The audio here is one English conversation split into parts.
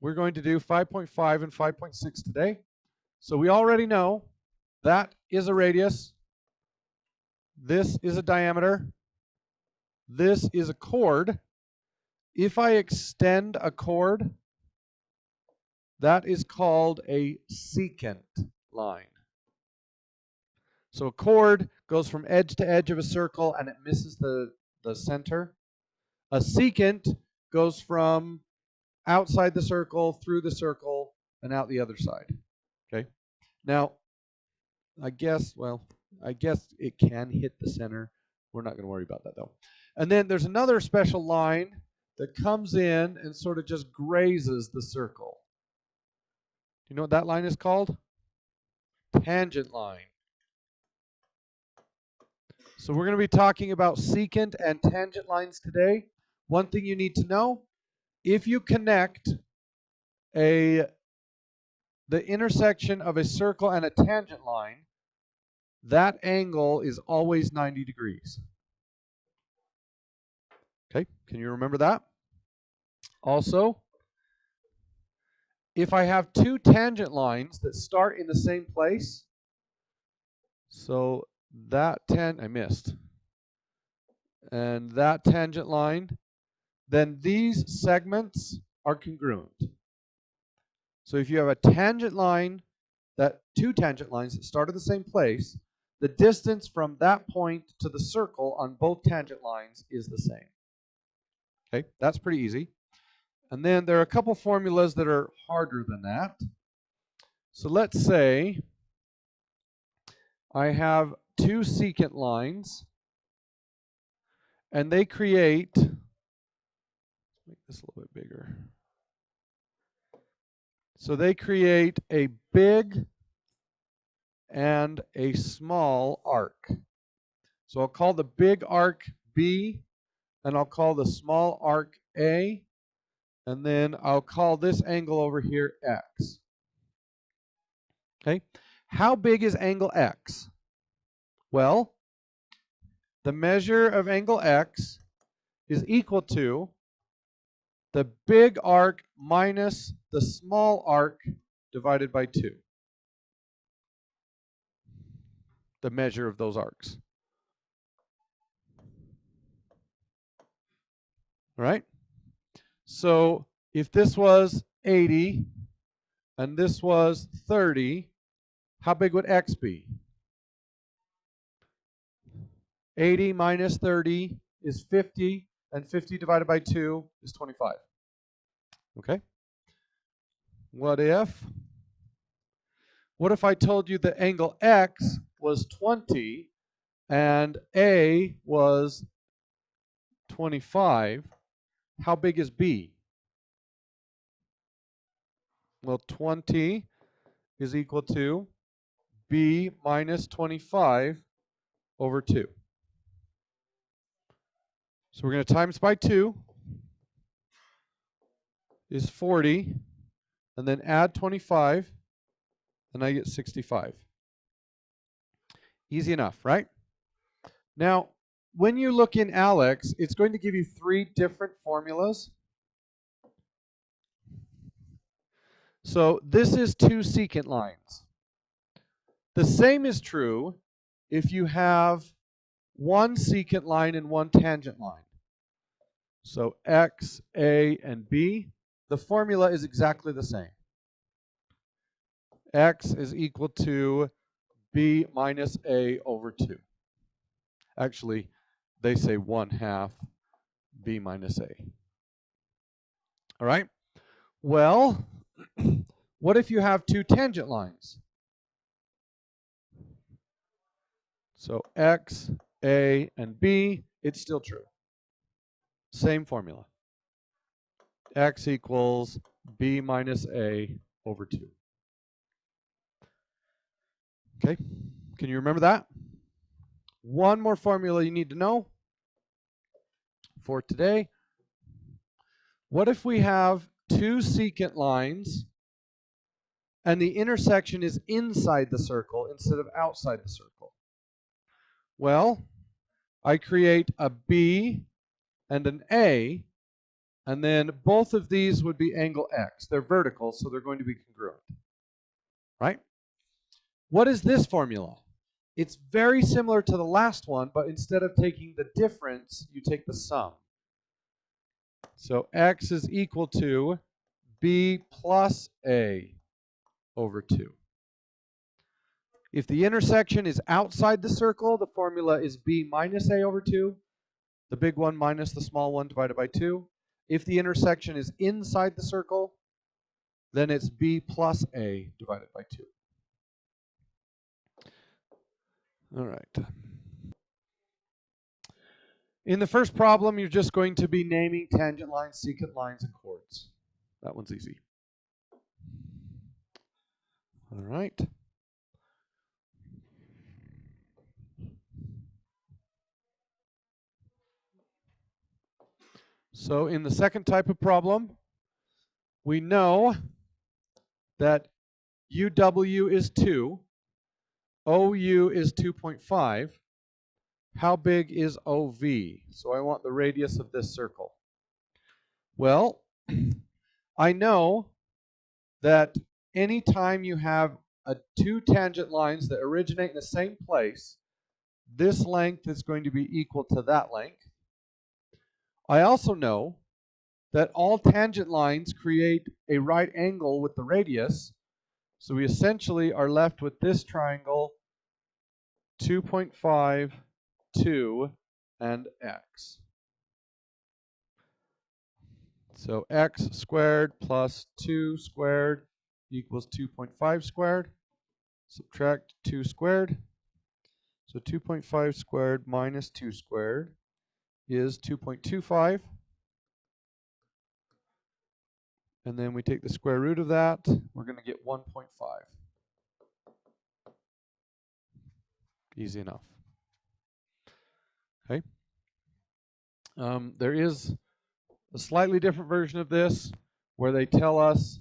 we're going to do 5.5 and 5.6 today. So we already know that is a radius. This is a diameter. This is a chord. If I extend a chord, that is called a secant line. So a chord goes from edge to edge of a circle and it misses the center. A secant goes from outside the circle, through the circle, and out the other side. Okay. Now, I guess it can hit the center. We're not going to worry about that though. And then there's another special line that comes in and sort of just grazes the circle. Do you know what that line is called? Tangent line. So we're going to be talking about secant and tangent lines today. One thing you need to know, if you connect the intersection of a circle and a tangent line, that angle is always 90 degrees. Okay, can you remember that? Also, if I have two tangent lines that start in the same place, so that I missed, and that tangent line, then these segments are congruent. So if you have a tangent line, two tangent lines that start at the same place, the distance from that point to the circle on both tangent lines is the same. Okay, that's pretty easy. And then there are a couple formulas that are harder than that. So let's say I have two secant lines, and they create, let's make this a little bit bigger. So they create a big and a small arc. So I'll call the big arc B, and I'll call the small arc A, and then I'll call this angle over here X. Okay, how big is angle X? Well, the measure of angle X is equal to the big arc minus the small arc divided by 2. The measure of those arcs. All right? So if this was 80 and this was 30, how big would X be? 80 minus 30 is 50, and 50 divided by 2 is 25. Okay? What if I told you that angle X was 20 and A was 25? How big is B? Well, 20 is equal to B minus 25 over 2. So we're going to times by 2 is 40, and then add 25, and I get 65. Easy enough, right? Now, when you look in ALEKS, it's going to give you 3 different formulas. So this is 2 secant lines. The same is true if you have 1 secant line and 1 tangent line. So X, A, and B, the formula is exactly the same. X is equal to B minus A over 2. Actually, they say 1/2 B minus A. All right? Well, what if you have 2 tangent lines? So X, A, and B, it's still true. Same formula. X equals B minus A over 2. Okay, can you remember that? One more formula you need to know for today. What if we have 2 secant lines and the intersection is inside the circle instead of outside the circle? Well, I create a B and an A, And then both of these would be angle x. They're vertical, so they're going to be congruent. Right? What is this formula? It's very similar to the last one, but instead of taking the difference, you take the sum. So x is equal to b plus a over 2. If the intersection is outside the circle, the formula is b minus a over 2, the big one minus the small one divided by 2. If the intersection is inside the circle, then it's b plus a divided by 2. All right. In the first problem, you're just going to be naming tangent lines, secant lines, and chords. That one's easy. All right. So in the second type of problem, we know that UW is 2, OU is 2.5. How big is OV? So I want the radius of this circle. Well, I know that anytime you have two tangent lines that originate in the same place, this length is going to be equal to that length. I also know that all tangent lines create a right angle with the radius. So we essentially are left with this triangle, 2.5, 2, and x. So x squared plus 2 squared equals 2.5 squared. Subtract 2 squared. So 2.5 squared minus 2 squared is 2.25. And then we take the square root of that. We're going to get 1.5. Easy enough. Okay. There is a slightly different version of this where they tell us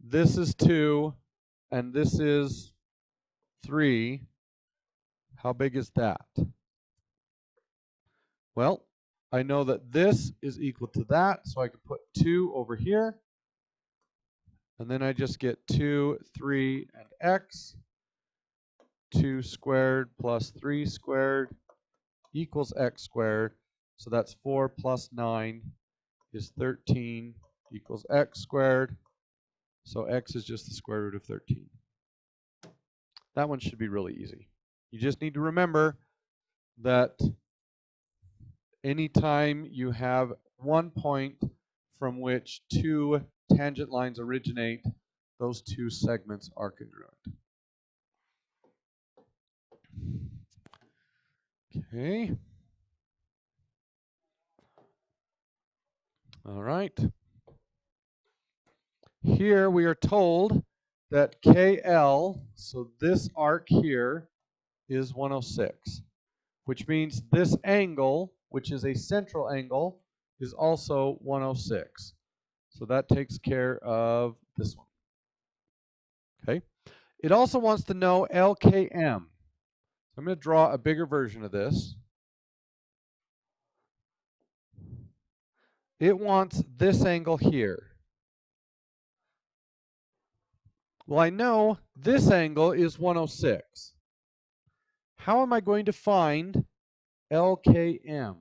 this is 2 and this is 3. How big is that? Well, I know that this is equal to that, so I can put 2 over here. And then I just get 2, 3, and x. 2 squared plus 3 squared equals x squared. So that's 4 plus 9 is 13 equals x squared. So x is just the square root of 13. That one should be really easy. You just need to remember that anytime you have one point from which two tangent lines originate, those two segments are congruent. Okay. All right. Here we are told that KL, so this arc here, is 106, which means this angle, which is a central angle, is also 106. So that takes care of this one. Okay. It also wants to know LKM. So I'm going to draw a bigger version of this. It wants this angle here. Well, I know this angle is 106. How am I going to find LKM?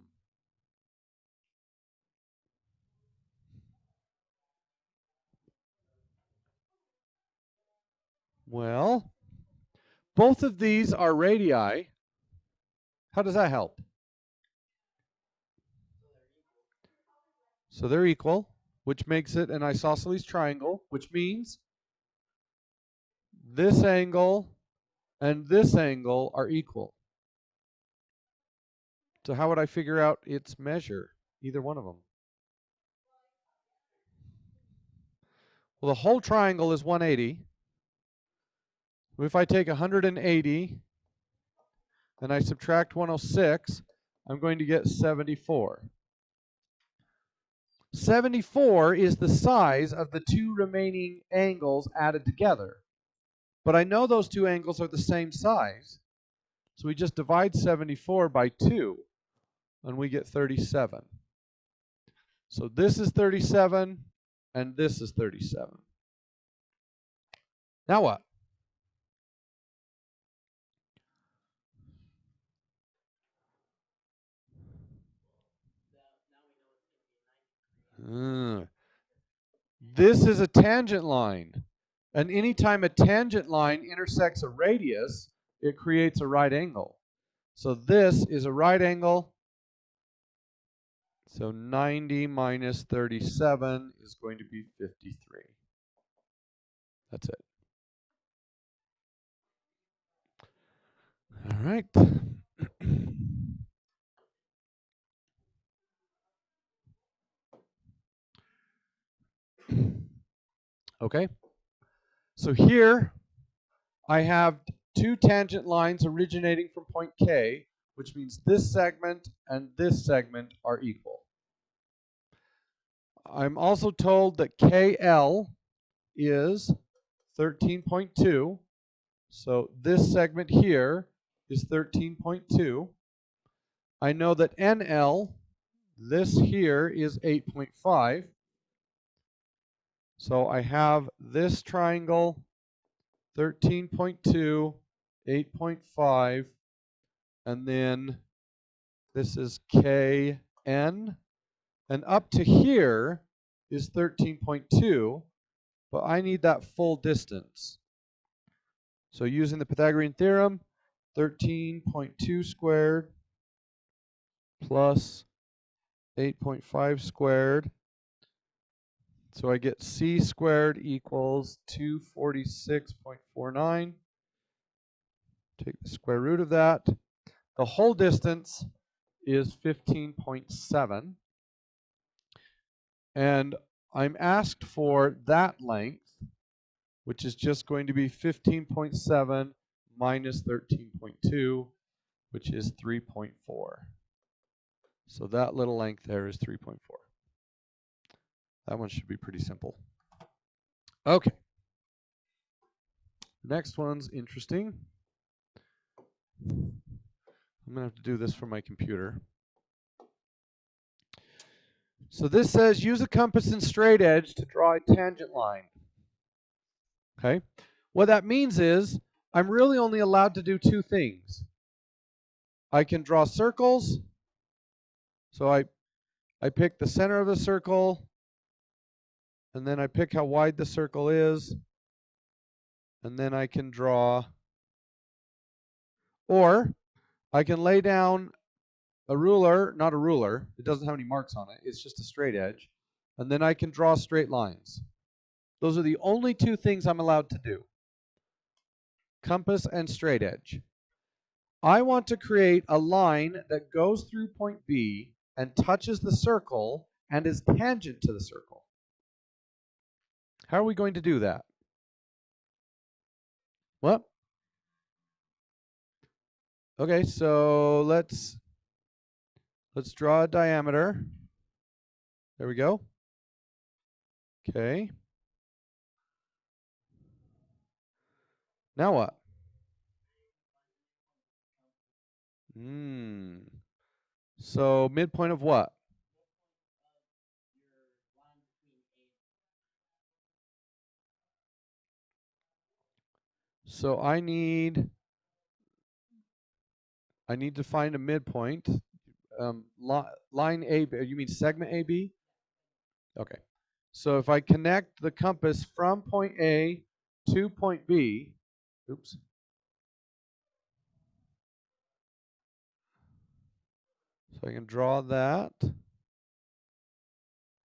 Well, both of these are radii. How does that help? So they're equal, which makes it an isosceles triangle, which means this angle and this angle are equal. So how would I figure out its measure, either one of them? Well, the whole triangle is 180. If I take 180 and I subtract 106, I'm going to get 74. 74 is the size of the two remaining angles added together. But I know those two angles are the same size. So we just divide 74 by 2, and we get 37. So this is 37, and this is 37. Now what? This is a tangent line. And anytime a tangent line intersects a radius, it creates a right angle. So this is a right angle. So 90 minus 37 is going to be 53. That's it. All right. Okay. So here I have two tangent lines originating from point K, which means this segment and this segment are equal. I'm also told that KL is 13.2. So this segment here is 13.2. I know that NL, this here, is 8.5. So I have this triangle, 13.2, 8.5, and then this is KN. And up to here is 13.2, but I need that full distance. So using the Pythagorean theorem, 13.2 squared plus 8.5 squared. So I get c squared equals 246.49. Take the square root of that. The whole distance is 15.7. And I'm asked for that length, which is just going to be 15.7 minus 13.2, which is 3.4. So that little length there is 3.4. That one should be pretty simple. Okay. Next one's interesting. I'm going to have to do this from my computer. So this says use a compass and straight edge to draw a tangent line. Okay. What that means is I'm really only allowed to do two things. I can draw circles. So I pick the center of the circle, and then I pick how wide the circle is, and then I can draw, or I can lay down a ruler, not a ruler, it doesn't have any marks on it, it's just a straight edge, and then I can draw straight lines. Those are the only two things I'm allowed to do. Compass and straight edge. I want to create a line that goes through point B and touches the circle and is tangent to the circle. How are we going to do that? What? Okay, so let's draw a diameter. There we go. Okay. Now what? So midpoint of what? So I need to find a midpoint. Line A, you mean segment AB? Okay. So if I connect the compass from point A to point B, oops. So I can draw that.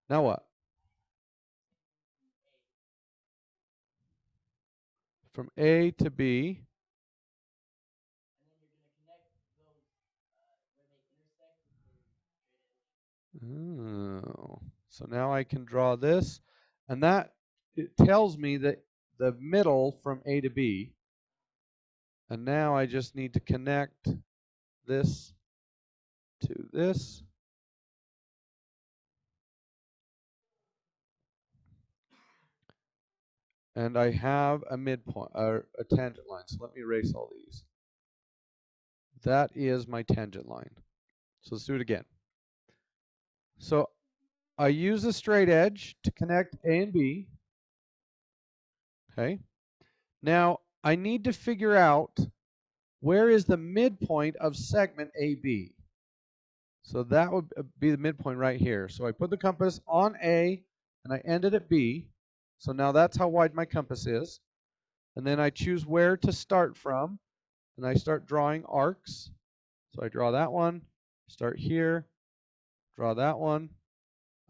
Now what? From A to B. Oh, so now I can draw this, and that it tells me that the middle from A to B. And now I just need to connect this to this. And I have a midpoint, or a tangent line. So let me erase all these. That is my tangent line. So let's do it again. So I use a straight edge to connect A and B. Okay. Now, I need to figure out where is the midpoint of segment AB. So that would be the midpoint right here. So I put the compass on A and I ended at B. So now that's how wide my compass is. And then I choose where to start from. And I start drawing arcs. So I draw that one, start here, draw that one.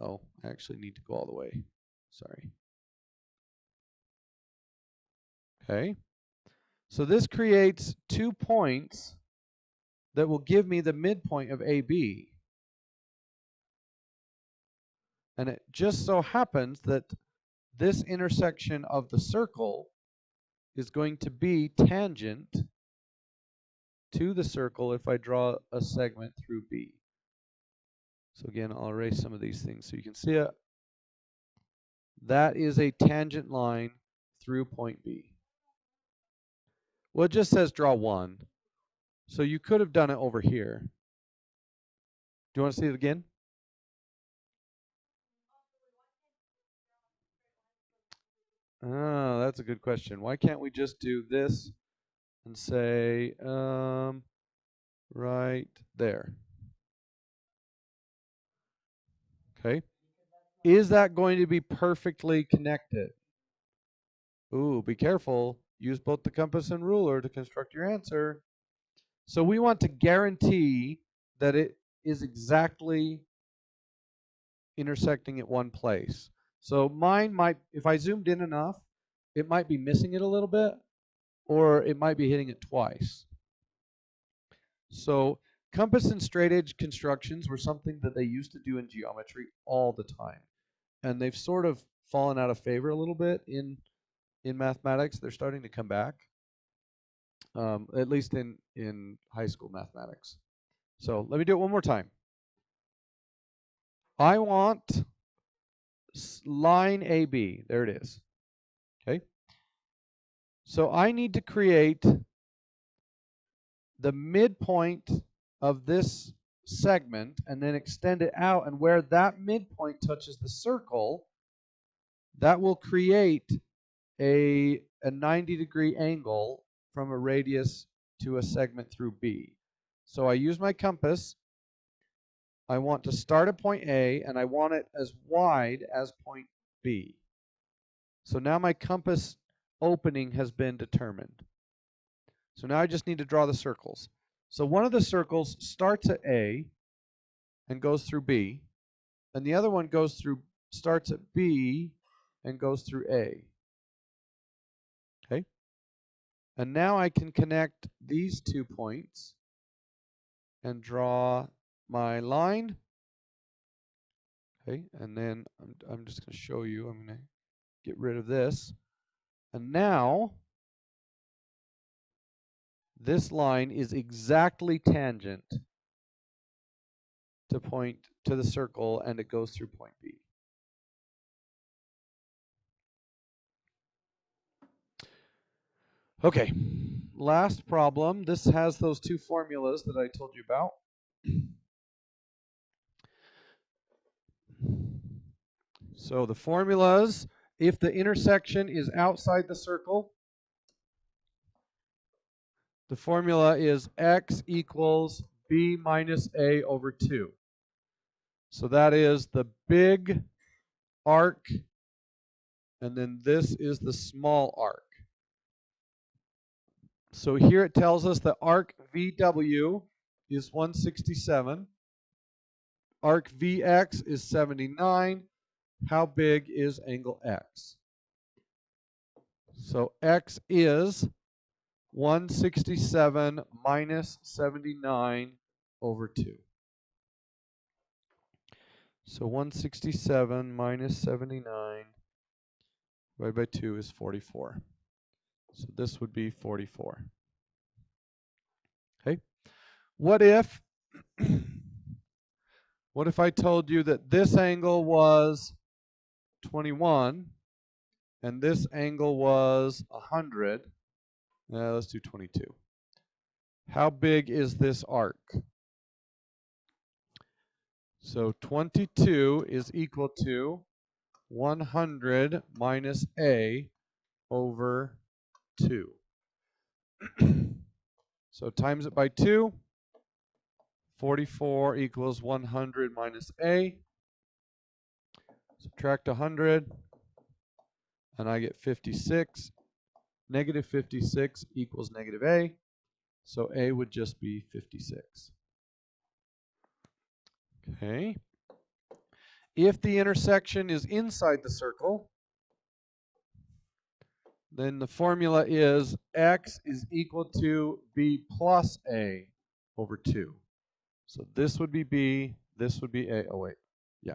Oh, I actually need to go all the way. Sorry. Okay. So this creates 2 points that will give me the midpoint of AB. And it just so happens that this intersection of the circle is going to be tangent to the circle if I draw a segment through B. So again, I'll erase some of these things so you can see it. That is a tangent line through point B. Well, it just says draw one. So you could have done it over here. Do you want to see it again? Oh, that's a good question. Why can't we just do this and say right there? Okay. Is that going to be perfectly connected? Ooh, be careful. Use both the compass and ruler to construct your answer. So we want to guarantee that it is exactly intersecting at one place. So mine might, if I zoomed in enough, it might be missing it a little bit, or it might be hitting it twice. So compass and straight edge constructions were something that they used to do in geometry all the time. And they've sort of fallen out of favor a little bit in mathematics. They're starting to come back, at least in high school mathematics. So let me do it one more time. I want line AB. There it is. Okay. So I need to create the midpoint of this segment and then extend it out. And where that midpoint touches the circle, that will create a 90-degree angle from a radius to a segment through B. So I use my compass. I want to start at point A, and I want it as wide as point B. So now my compass opening has been determined. So now I just need to draw the circles. So one of the circles starts at A and goes through B, and the other one starts at B and goes through A. Okay? And now I can connect these 2 points and draw my line. Okay, and then I'm just going to show you. I'm going to get rid of this. And now this line is exactly tangent to the circle, and it goes through point B. Okay, last problem. This has those 2 formulas that I told you about. So the formulas, if the intersection is outside the circle, the formula is x equals b minus a over 2. So that is the big arc, and then this is the small arc. So here it tells us that arc VW is 167. Arc VX is 79. How big is angle X? So X is 167 minus 79 over 2. So 167 minus 79 divided by 2 is 44. So this would be 44. Okay. What if I told you that this angle was 21 and this angle was 100? Let's do 22. How big is this arc? So 22 is equal to 100 minus A over 2. So times it by 2. 44 equals 100 minus A. Subtract 100, and I get 56. Negative 56 equals negative A. So A would just be 56. Okay. If the intersection is inside the circle, then the formula is x is equal to b plus a over 2. So this would be b, this would be a. Oh, wait. Yeah.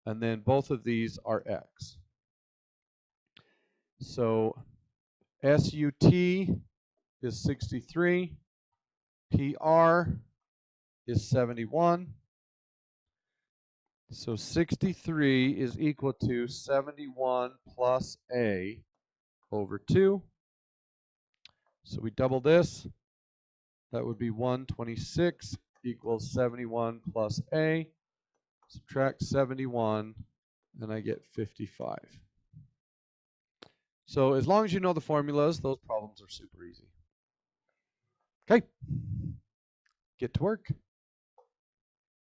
And then both of these are x. So SUT is 63. PR is 71. So 63 is equal to 71 plus A over 2. So we double this. That would be 126 equals 71 plus A. Subtract 71, and I get 55. So as long as you know the formulas, those problems are super easy. Okay, get to work.